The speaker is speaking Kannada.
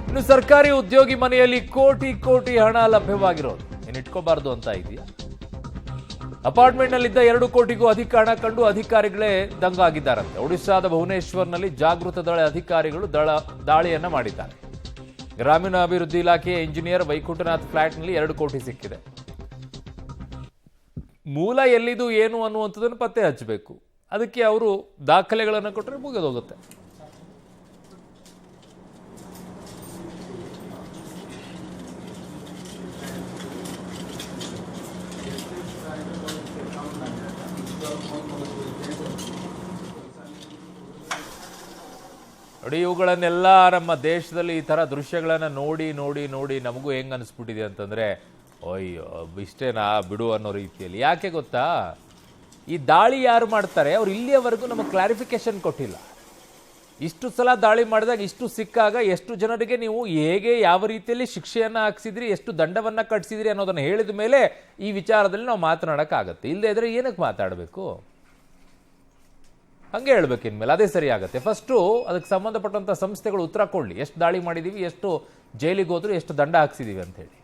ಇನ್ನು ಸರ್ಕಾರಿ ಉದ್ಯೋಗಿ ಮನೆಯಲ್ಲಿ ಕೋಟಿ ಕೋಟಿ ಹಣ ಲಭ್ಯವಾಗಿರೋದು ಏನು ಇಟ್ಕೋಬಾರ್ದು ಅಂತ ಇದೆಯಾ? ಅಪಾರ್ಟ್ಮೆಂಟ್ ನಲ್ಲಿದ್ದ 2 ಕೋಟಿಗೂ ಅಧಿಕ ಹಣ ಕಂಡು ಅಧಿಕಾರಿಗಳೇ ದಂಗಾಗಿದ್ದಾರಂತೆ. ಒಡಿಶಾದ ಭುವನೇಶ್ವರ್ನಲ್ಲಿ ಜಾಗೃತ ದಳ ಅಧಿಕಾರಿಗಳು ದಾಳಿಯನ್ನ ಮಾಡಿದ್ದಾರೆ. ಗ್ರಾಮೀಣಾಭಿವೃದ್ಧಿ ಇಲಾಖೆಯ ಇಂಜಿನಿಯರ್ ವೈಕುಂಠನಾಥ್ ಫ್ಲಾಟ್ನಲ್ಲಿ 2 ಕೋಟಿ ಸಿಕ್ಕಿದೆ. ಮೂಲ ಎಲ್ಲಿದು ಏನು ಅನ್ನುವಂಥದ್ದನ್ನು ಪತ್ತೆ ಹಚ್ಚಬೇಕು. ಅದಕ್ಕೆ ಅವರು ದಾಖಲೆಗಳನ್ನು ಕೊಟ್ಟರೆ ಮುಗಿದೋಗುತ್ತೆ. ನೋಡಿ, ಇವುಗಳನ್ನೆಲ್ಲ ನಮ್ಮ ದೇಶದಲ್ಲಿ ಈ ಥರ ದೃಶ್ಯಗಳನ್ನು ನೋಡಿ ನೋಡಿ ನೋಡಿ ನಮಗೂ ಹೆಂಗೆ ಅನಿಸ್ಬಿಟ್ಟಿದೆ ಅಂತಂದರೆ, ಅಯ್ಯೋ ಇಷ್ಟೇನಾ ಬಿಡು ಅನ್ನೋ ರೀತಿಯಲ್ಲಿ. ಯಾಕೆ ಗೊತ್ತಾ, ಈ ದಾಳಿ ಯಾರು ಮಾಡ್ತಾರೆ ಅವ್ರು ಇಲ್ಲಿಯವರೆಗೂ ನಮಗೆ ಕ್ಲಾರಿಫಿಕೇಶನ್ ಕೊಟ್ಟಿಲ್ಲ. ಇಷ್ಟು ಸಲ ದಾಳಿ ಮಾಡಿದಾಗ ಇಷ್ಟು ಸಿಕ್ಕಾಗ ಎಷ್ಟು ಜನರಿಗೆ ನೀವು ಹೇಗೆ ಯಾವ ರೀತಿಯಲ್ಲಿ ಶಿಕ್ಷೆಯನ್ನು ಹಾಕ್ಸಿದ್ರಿ, ಎಷ್ಟು ದಂಡವನ್ನು ಕಟ್ಟಿಸಿದ್ರಿ ಅನ್ನೋದನ್ನು ಹೇಳಿದ ಮೇಲೆ ಈ ವಿಚಾರದಲ್ಲಿ ನಾವು ಮಾತನಾಡೋಕ್ಕಾಗತ್ತೆ. ಇಲ್ಲದೇ ಇದ್ರೆ ಏನಕ್ಕೆ ಮಾತಾಡಬೇಕು? ಹಂಗೆ ಹೇಳ್ಬೇಕು ಇನ್ಮೇಲೆ, ಅದೇ ಸರಿ ಆಗುತ್ತೆ. ಫಸ್ಟು ಅದಕ್ಕೆ ಸಂಬಂಧಪಟ್ಟಂಥ ಸಂಸ್ಥೆಗಳು ಉತ್ತರ ಕೊಡಲಿ, ಎಷ್ಟು ದಾಳಿ ಮಾಡಿದ್ದೀವಿ, ಎಷ್ಟು ಜೈಲಿಗೆ ಹೋದ್ರು, ಎಷ್ಟು ದಂಡ ಹಾಕ್ಸಿದೀವಿ ಅಂತ ಹೇಳಿ.